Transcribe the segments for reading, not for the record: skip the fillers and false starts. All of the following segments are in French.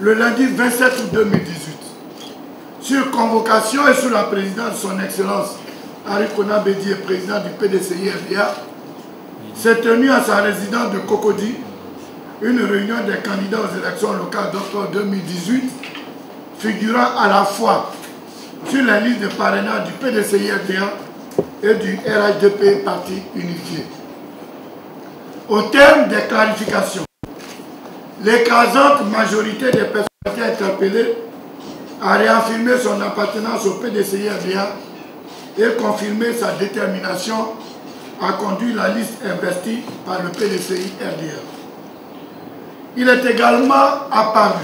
le lundi 27 août 2018, sur convocation et sous la présidence de son Excellence Arikona Bédié, président du PDCI-RDA, s'est tenue à sa résidence de Cocody une réunion des candidats aux élections locales d'octobre 2018, figurant à la fois sur la liste de parrainage du PDCI-RDA et du RHDP Parti Unifié. Au terme des clarifications, l'écrasante majorité des personnes interpellées a réaffirmé son appartenance au PDCI-RDA et confirmé sa détermination à conduire la liste investie par le PDCI-RDA. Il est également apparu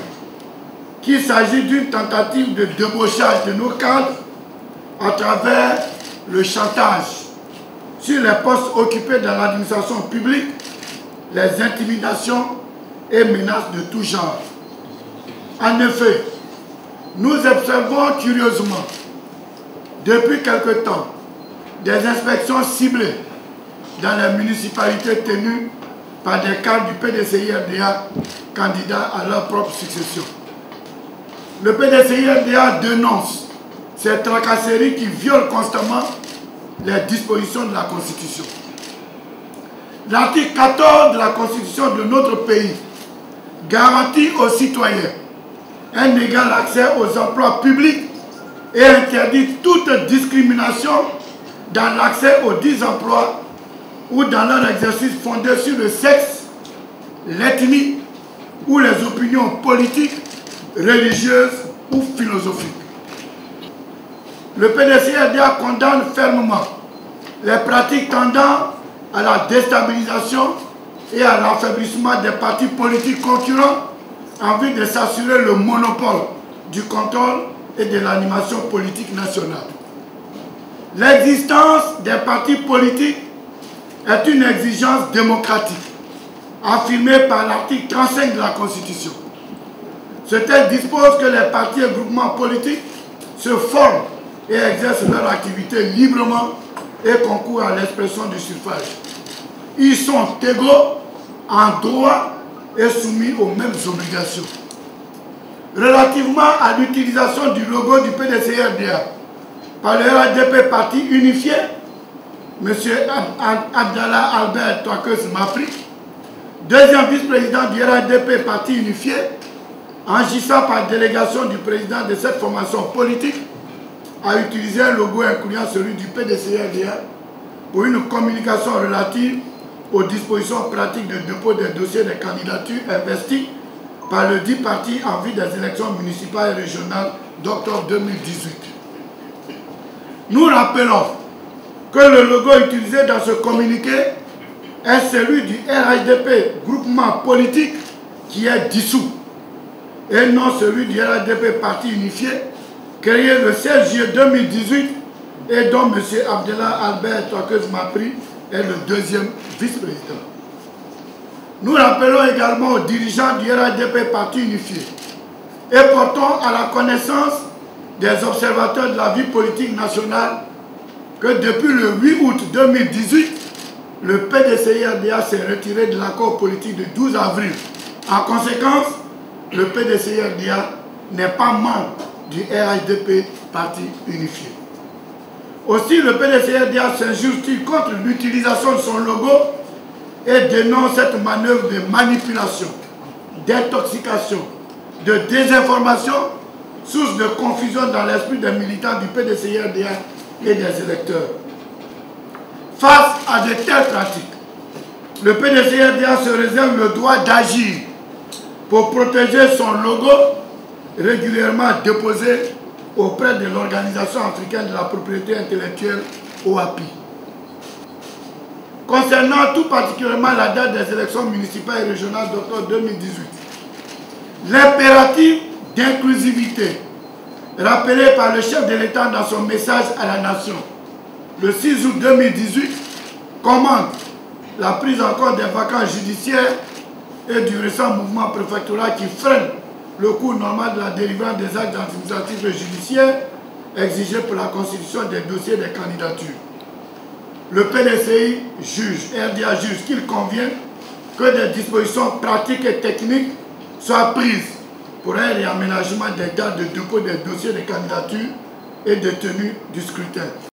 qu'il s'agit d'une tentative de débauchage de nos cadres à travers le chantage sur les postes occupés dans l'administration publique, les intimidations et menaces de tout genre. En effet, nous observons curieusement, depuis quelque temps, des inspections ciblées dans les municipalités tenues par des cadres du PDCI-RDA candidats à leur propre succession. Le PDCI-RDA dénonce ces tracasseries qui violent constamment les dispositions de la Constitution. L'article 14 de la Constitution de notre pays garantit aux citoyens un égal accès aux emplois publics et interdit toute discrimination dans l'accès aux 10 emplois ou dans leur exercice fondé sur le sexe, l'ethnie ou les opinions politiques, religieuses ou philosophiques. Le PDCI-RDA condamne fermement les pratiques tendant à la déstabilisation et à l'affaiblissement des partis politiques concurrents en vue de s'assurer le monopole du contrôle et de l'animation politique nationale. L'existence des partis politiques est une exigence démocratique affirmée par l'article 35 de la Constitution. Ce texte dispose que les partis et groupements politiques se forment et exercent leur activité librement et concourent à l'expression du suffrage. Ils sont égaux en droit et soumis aux mêmes obligations. Relativement à l'utilisation du logo du PDCI-RDA par le RHDP Parti Unifié, M. Abdallah Albert Touakeus Mapri, deuxième vice-président du RHDP Parti Unifié, agissant par délégation du président de cette formation politique, a utilisé un logo incluant celui du PDCI-RDA pour une communication relative aux dispositions pratiques de dépôt des dossiers des candidatures investies par le dit parti en vue des élections municipales et régionales d'octobre 2018. Nous rappelons que le logo utilisé dans ce communiqué est celui du RHDP, groupement politique qui est dissous, et non celui du RHDP Parti Unifié, créé le 16 juillet 2018 et dont M. Abdallah Albert Touakeus Mapri est le deuxième vice-président. Nous rappelons également aux dirigeants du RHDP Parti Unifié et portons à la connaissance des observateurs de la vie politique nationale que depuis le 8 août 2018, le PDCI-RDA s'est retiré de l'accord politique du 12 avril. En conséquence, le PDCI-RDA n'est pas membre du RHDP Parti Unifié. Aussi, le PDCI-RDA s'injure-t-il contre l'utilisation de son logo et dénonce cette manœuvre de manipulation, d'intoxication, de désinformation, source de confusion dans l'esprit des militants du PDCI-RDA et des électeurs. Face à de telles pratiques, le PDCI-RDA se réserve le droit d'agir pour protéger son logo régulièrement déposé auprès de l'Organisation africaine de la propriété intellectuelle, OAPI. Concernant tout particulièrement la date des élections municipales et régionales d'octobre 2018, l'impératif d'inclusivité rappelé par le chef de l'État dans son message à la nation le 6 août 2018 commande la prise en compte des vacances judiciaires et du récent mouvement préfectoral qui freine le cours normal de la délivrance des actes administratifs et judiciaires exigés pour la constitution des dossiers des candidatures. Le PDCI juge, RDA juge qu'il convient que des dispositions pratiques et techniques soient prises pour un réaménagement des dates de dépôt des dossiers de candidature et de tenue du scrutin.